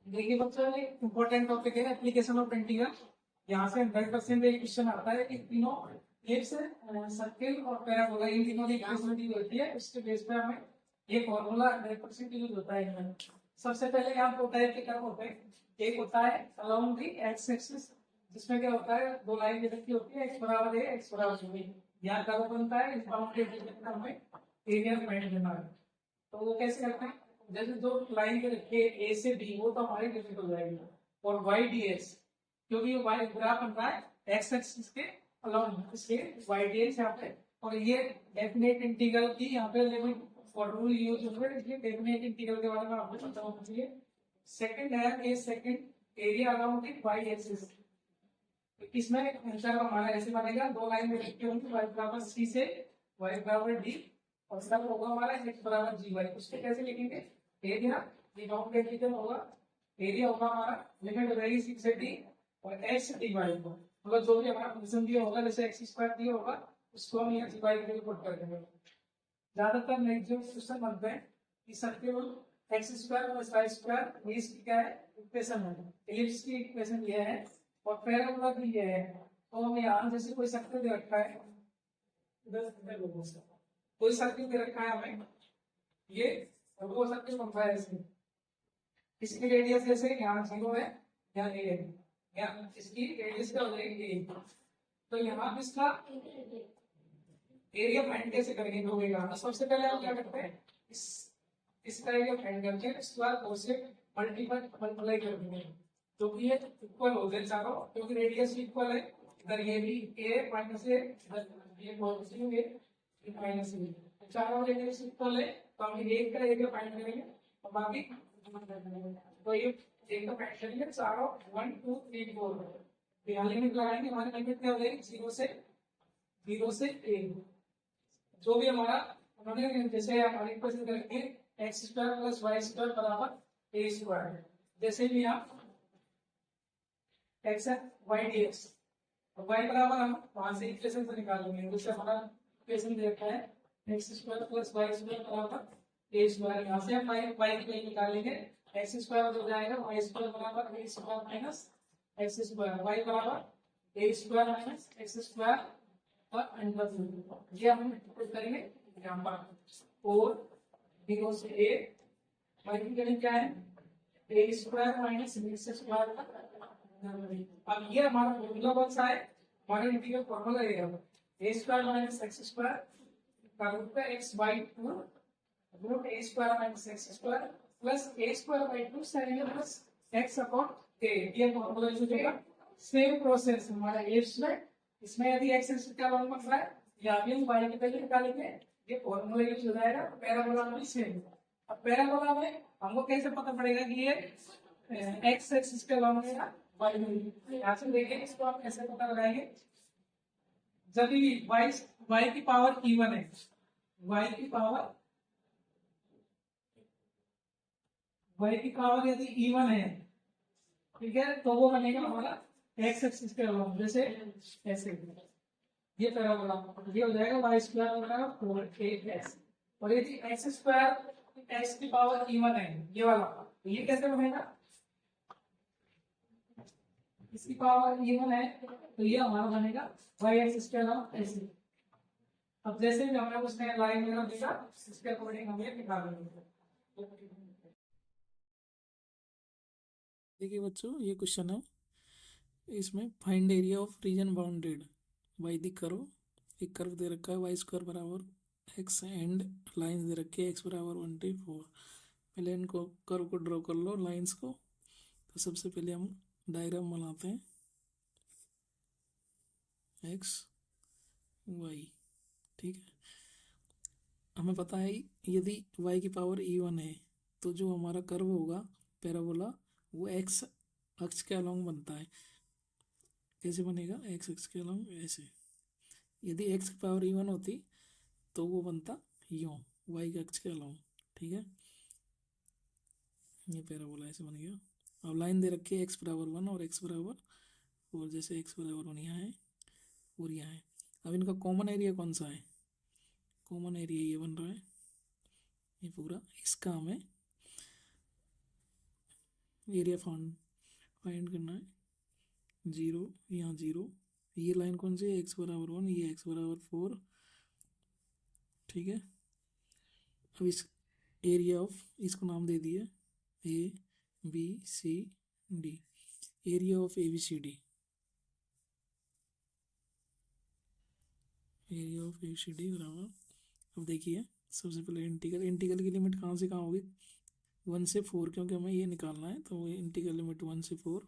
देखिए बच्चों, एक इम्पोर्टेंट टॉपिक है एप्लीकेशन ऑफ इंटीग्रल। यहाँ से 100% एक क्वेश्चन आता है कि तीनों एलिप्स, सर्किल और पैराबोला, इन तीनों की इक्वेशन दी होती है, उसके बेस पे हमें ये फॉर्मूला 100% यूज होता है इनमें। सबसे पहले यहाँ दो टाइप के कर्व होते हैं। एक होता है अलोंग दी एक्स एक्सिस, जिसमें क्या होता है, दो लाइन दे रखी होती है, एक्स बराबर ए एक्स बराबर बी। यहाँ कर्व बनता है, इस बाउंड्री के हमें एरिया फाइंड करना है। तो वो कैसे करते हैं, जैसे जो लाइन के रखे ए से बी, वो तो हमारी डिफिकल्ट हो जाएगी। और वाई डी एस, क्योंकि ये वाई ग्राफ बन रहा है एक्स एक्सिस के अलोंग, इसलिए वाई डी एस यहाँ पे। और ये डेफिनेट इंटीग्रल की यहाँ पे लिमिट और रूल यूज होंगे, इसलिए डेफिनेट इंटीग्रल के बारे में आपको पता होना चाहिए। सेकंड है a second area around the y axis. इसमें आंसर हमारा ऐसे बनेगा, दो लाइन में लिखी होंगी, y बराबर सी से y बराबर डी, और सब होगा हमारा x बराबर जी वाई। उसको कैसे लिखेंगे, एरिया, ये बाउंड इंटीग्रल होगा, एरिया होगा हमारा, लिमिट हो जाएगी सी से डी और x डी वाई को, मतलब जो भी हमारा फंक्शन दिया होगा, जैसे एक्स स्क्वायर दिया होगा, उसको हम यहाँ डी वाई के लिए पुट कर देंगे। ज्यादातर नहीं जो क्वेश्चन बनते हैं कि circle x square plus y square, ये इसकी क्या है, इक्वेशन है, एलिप्स की इक्वेशन ये है, और पैराबोला भी ये है। तो हम यहाँ जैसे कोई सर्किल दे रखा है, कोई सर्किल दे रखा है हमें, ये वो सर्किल बनता है ऐसे, इसकी रेडियस जैसे यहाँ 0 है, यहाँ ए है, यहाँ इसकी रेडियस क्या हो जाएगी ए। तो यहाँ इसका एरिया फाइंड कैसे करेंगे, होगा तो सबसे पहले हम क्या करते हैं, इस इसका एरिया फाइंड करके इसके बाद दो से मल्टीप्लाई कर देंगे, जो कि ये इक्वल हो गए चारों, क्योंकि रेडियस भी इक्वल है। इधर ये भी a माइनस ए, इधर ये पॉजिटिव ए माइनस बी, चारों रेडियस इक्वल है, तो हम एक का एरिया फाइंड करेंगे और बाकी तो ये एक का फाइंड करेंगे चारों 1 2 3 4, यहाँ लिमिट लगाएंगे, हमारी लिमिट क्या हो जाएगी, 0 से a। जो भी हमारा उन्होंने जैसे हमारे इक्वेशन करेंगे x square plus y square बराबर ए स्क्वायर, जैसे भी आप x y d x, y बराबर हम वहां से इक्वेशन से निकाल लेंगे, जैसे हमारा इक्वेशन देखा है x square plus y square बराबर ए स्क्वायर, यहाँ से हम वाई की वैल्यू निकालेंगे, एक्स स्क्वायर हो जाएगा वाई स्क्वायर बराबर a square minus x square, y बराबर a square minus x square और अंडर रूट, ये हम पुट करेंगे यहाँ पर। और जीरो से ए मल्टीप्लाई क्या है, a square minus x square का। अब ये हमारा फॉर्मूला कौन सा है, हमारा इंटीग्रल फॉर्मूला ये है, a square minus x square का रूट का x by two root a square minus x square plus a square by two sine plus x upon a, ये फॉर्मूला यूज होगा। सेम प्रोसेस हमारा एप्स में, इसमें यदि एक्स एक्सिस का लॉन्ग बन रहा है, यहाँ भी हम वाई की वैल्यू निकालेंगे, ये फॉर्मूला यूज हो जाएगा। पैराबोला में भी सेम। अब पैराबोला में हमको कैसे पता पड़ेगा कि ये एक्स एक्सिस के लॉन्ग है या वाई में, यहाँ से देखेंगे इसको आप कैसे पता लगाएंगे, जब भी वाई वाई की पावर इवन है, वाई की पावर वाई की पावर यदि इवन है, ठीक है, तो वो बनेगा हमारा एक्स एक्सिस के अलावा, जैसे ऐसे ये पैराबोला, ये हो जाएगा वाई स्क्वायर बराबर 4ax। और यदि एक्स स्क्वायर एक्स की पावर इवन है, ये वाला, तो ये कैसे बनेगा, इसकी पावर इवन है, तो ये हमारा बनेगा वाई एक्सिस के अलावा ऐसे। अब जैसे भी हमने उसमें लाइन वगैरह दिया, इसके अकॉर्डिंग हम ये निकालेंगे। देखिए बच्चों, ये क्वेश्चन है, इसमें find area of reason bounded by the curve. एक कर्व दे रखा है वाई स्क्वायर बराबर एक्स एंड लाइंस दे रखी है एक्स बराबर 1 to 4। पहले इनको कर्व को ड्रॉ कर लो, लाइंस को। तो सबसे पहले हम डायग्राम बनाते हैं, एक्स वाई, ठीक है। हमें पता है यदि y की पावर इवन है, तो जो हमारा कर्व होगा पैराबोला, वो एक्स अक्ष के अलोंग बनता है। कैसे बनेगा, एक्स अक्ष के अलोंग ऐसे। यदि एक्स की पावर इवन होती तो वो बनता यूँ, वाई के अक्ष के अलोंग, ठीक है। ये पैराबोला ऐसे बन गया। अब लाइन दे रखी है एक्स बराबर 1 और एक्स बराबर 4, जैसे एक्स बराबर 1 यहाँ है और यहाँ है। अब इनका कॉमन एरिया कौन सा है, कॉमन एरिया ये बन रहा है, ये पूरा, इसका हमें एरिया फाइंड करना है। 0 यहाँ 0, ये लाइन कौन सी है, x बराबर 1, ये x बराबर 4, ठीक है। अब इस एरिया ऑफ, इसको नाम दे दिए ABCD, area of ABCD, area of ABCD बराबर, अब देखिए सबसे पहले इंटीग्रल की लिमिट कहाँ से कहाँ होगी, 1 से 4, क्योंकि हमें ये निकालना है, तो इंटीग्रल लिमिट 1 से 4,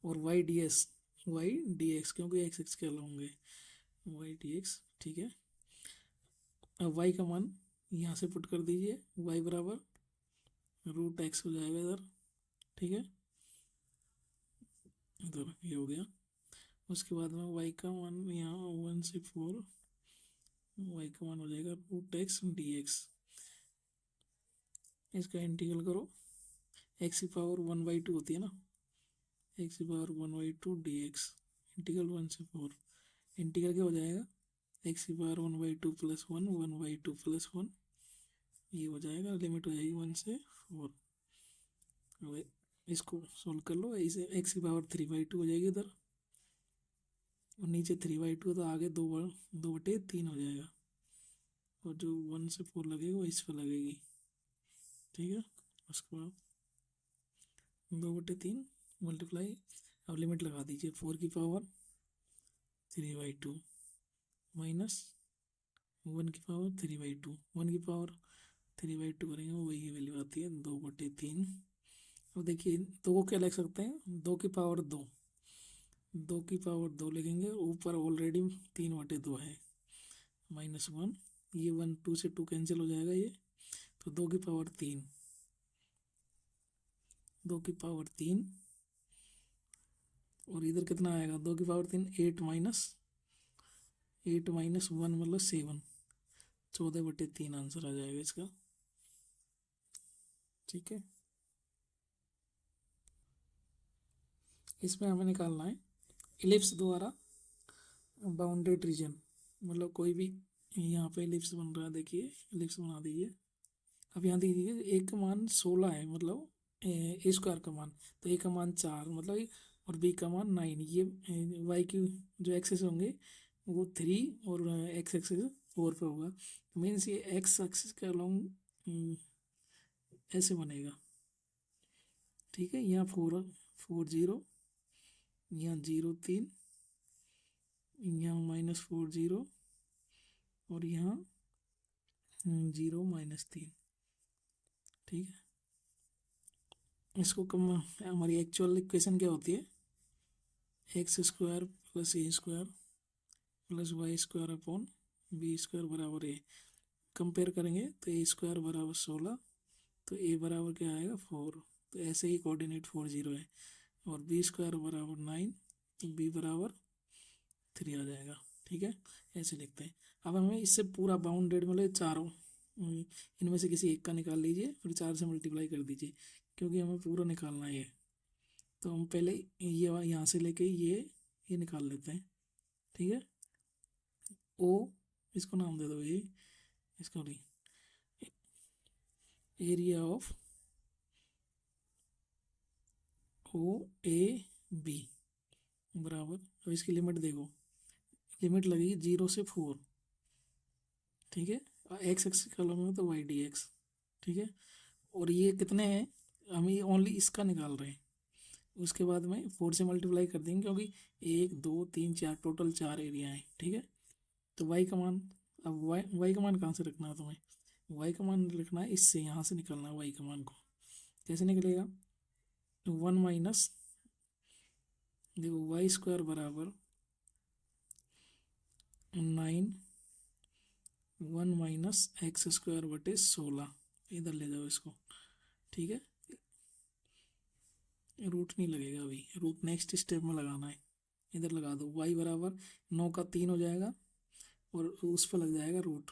और वाई डी एक्स, क्योंकि एक्स एक्स के अलग होंगे, वाई डी एक्स, ठीक है। अब y का मान यहाँ से पुट कर दीजिए, y बराबर रूट एक्स हो जाएगा इधर, ठीक है, इधर ये हो गया। उसके बाद में y का मान यहाँ 1 से 4, y का मान हो जाएगा रूट एक्स डी एक्स। इसका इंटीग्रल करो, x की पावर 1/2 होती है ना, x की पावर 1/2 डी एक्स, इंटीग्रल 1 से 4, इंटीग्रल क्या हो जाएगा, x की पावर 1/2 प्लस 1, 1/2 प्लस 1, ये हो जाएगा, लिमिट हो जाएगी 1 से 4। अब इसको सोल्व कर लो, इसे x की पावर 3/2 हो जाएगी इधर, और नीचे 3/2, तो आगे 2/3 हो जाएगा, और जो 1 से 4 लगेगा वो इस पर लगेगी, ठीक है। उसके बाद 2/3 मल्टीप्लाई, अब लिमिट लगा दीजिए, 4 की पावर 3/2 माइनस 1 की पावर 3/2, 1 की पावर 3/2 करेंगे वो वही वैल्यू आती है 2/3। अब देखिए 2 को क्या लिख सकते हैं, 2 की पावर 2, 2 की पावर 2 लिखेंगे, ऊपर ऑलरेडी 3/2 है, -1, ये 1 2 से 2 कैंसिल हो जाएगा ये, तो 2 की पावर 3, 2 की पावर 3, और इधर कितना आएगा, 2 की पावर 3, 8 माइनस 1 मतलब 7, 14/3 आंसर आ जाएगा इसका, ठीक है। इसमें हमें निकालना है इलिप्स द्वारा बाउंडेड रीजन, मतलब कोई भी, यहाँ पे इलिप्स बन रहा है, देखिए इलिप्स बना दीजिए। अब यहाँ दीजिए ए का मान 16 है, मतलब ए स्क्वायर का मान, तो ए का मान 4 मतलब, और बी का मान 9, ये वाई की जो एक्सेस होंगे वो 3 और एक्स एक्सेस 4 पे होगा, मीन्स ये एक्स एक्सिस के अलॉन्ग ऐसे बनेगा, ठीक है। यहाँ 4 0, यहाँ 0 3, यहाँ -4 0, और यहाँ 0 -3, ठीक है। इसको कम, हमारी एक्चुअल इक्वेशन क्या होती है, x² plus a² plus y² upon b² बराबर a, कंपेयर करेंगे तो a² बराबर 16, तो a बराबर क्या आएगा 4, तो ऐसे ही कोऑर्डिनेट 4 0 है, और b² बराबर 9, तो b बराबर 3 आ जाएगा, ठीक है। ऐसे लिखते हैं। अब हमें इससे पूरा बाउंडेड मतलब चारों, इनमें से किसी एक का निकाल लीजिए, फिर 4 से मल्टीप्लाई कर दीजिए, क्योंकि हमें पूरा निकालना है ये, तो हम पहले ये यहाँ से लेके ये निकाल लेते हैं, ठीक है। ओ, इसको नाम दे दो ये, इसको नहीं, area of O A B बराबर, अब इसकी लिमिट देखो, लिमिट लगेगी 0 से 4, ठीक है, एक्स एक्स कॉलम में तो वाई डी एक्स, ठीक है। और ये कितने हैं, हम ये ओनली इसका निकाल रहे हैं, उसके बाद में 4 से मल्टीप्लाई कर देंगे, क्योंकि 1 2 3 4 टोटल 4 एरिया हैं, ठीक है। तो वाई का मान, अब वाई का मान कहाँ से रखना है तुम्हें, वाई का मान लिखना है इससे, यहाँ से निकालना है वाई का मान को, कैसे निकलेगा, 1 माइनस, देखो y² बराबर 9, 1 माइनस x²/16, इधर ले जाओ इसको, ठीक है। रूट नहीं लगेगा अभी, रूट नेक्स्ट स्टेप में लगाना है, इधर लगा दो, y बराबर 9 का 3 हो जाएगा, और उस पर लग जाएगा रूट,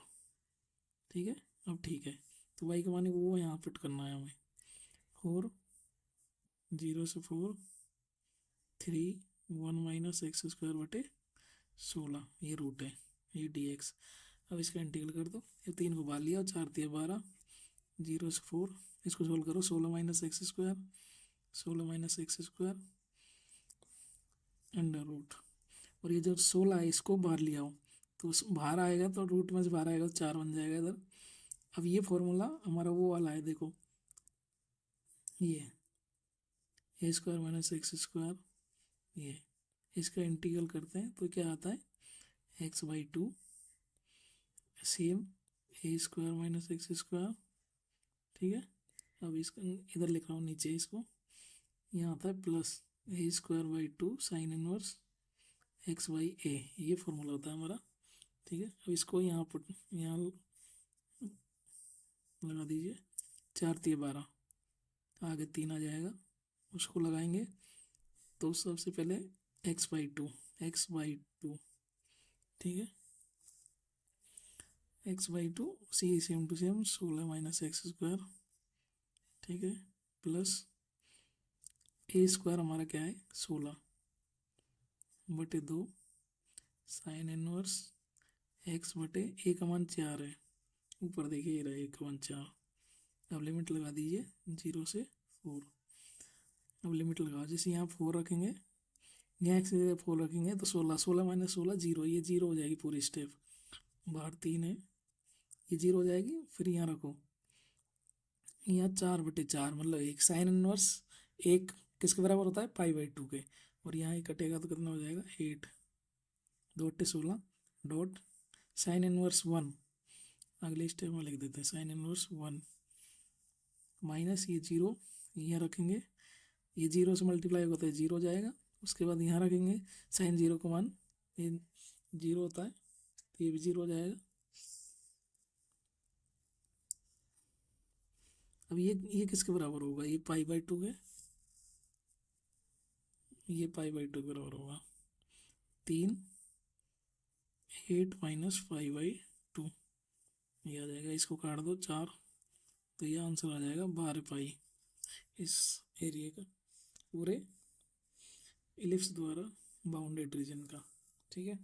ठीक है। अब ठीक है, तो y का मान वो यहाँ फिट करना है हमें, 4 0 से 4 3 1 माइनस x²/16, ये रूट है, ये dx। अब इसका इंटीग्रल कर दो, ये 3 को बाहर लिया, 4 3 12, 0 से 4 इसको सोल्व करो, 16 minus x square under root, और ये जो 16 है इसको बाहर ले आओ, तो बाहर आएगा तो रूट में से बाहर आएगा तो 4 बन जाएगा इधर। अब ये फॉर्मूला हमारा वो वाला है, देखो ये ए स्क्वायर माइनस एक्स स्क्वायर, ये इसका इंटीग्रल करते हैं तो क्या आता है, x/2 सेम ए स्क्वायर माइनस एक्स स्क्वायर, ठीक है। अब इसका इधर लिख रहा हूँ नीचे इसको, यहाँ आता है plus a square by 2 sine inverse x/a, ये फॉर्मूला होता है हमारा, ठीक है। अब इसको यहाँ लगा दीजिए, 4 × 12, आगे 3 आ जाएगा, उसको लगाएंगे तो सबसे पहले x/2 ठीक है, x/2 same to same 16 minus x square, ठीक है, प्लस ए स्क्वायर हमारा क्या है 16/2 साइन इनवर्स x/a का मान 4 है, ऊपर देखिए ये रहा 1/4। अब लिमिट लगा दीजिए 0 से 4, अब लिमिट लगाओ, जैसे यहाँ 4 रखेंगे, यहाँ x की जगह 4 रखेंगे तो 16 माइनस 16 0, ये 0 हो जाएगी पूरी स्टेप, बाहर 3 है, ये 0 हो जाएगी। फिर यहाँ रखो, यहाँ 4/4 मतलब 1 साइन इनवर्स 1 किसके बराबर होता है π/2 के, और यहाँ ये कटेगा तो कितना हो जाएगा 8, 2/16 डॉट साइन इनवर्स 1, अगले स्टेप में लिख देते हैं साइन इनवर्स 1 माइनस ये 0, यहाँ रखेंगे, ये 0 से मल्टीप्लाई होता है 0 जाएगा, उसके बाद यहाँ रखेंगे साइन 0 का मान, ये 0 होता है तो ये भी 0 हो जाएगा। अब ये किसके बराबर होगा, ये π/2 के, ये π/2 के बराबर होगा 3 8 माइनस 5/2, ये आ जाएगा, इसको काट दो 4, तो ये आंसर आ जाएगा 12 पाई इस एरिया का, पूरे इलिप्स द्वारा बाउंडेड रीजन का, ठीक है।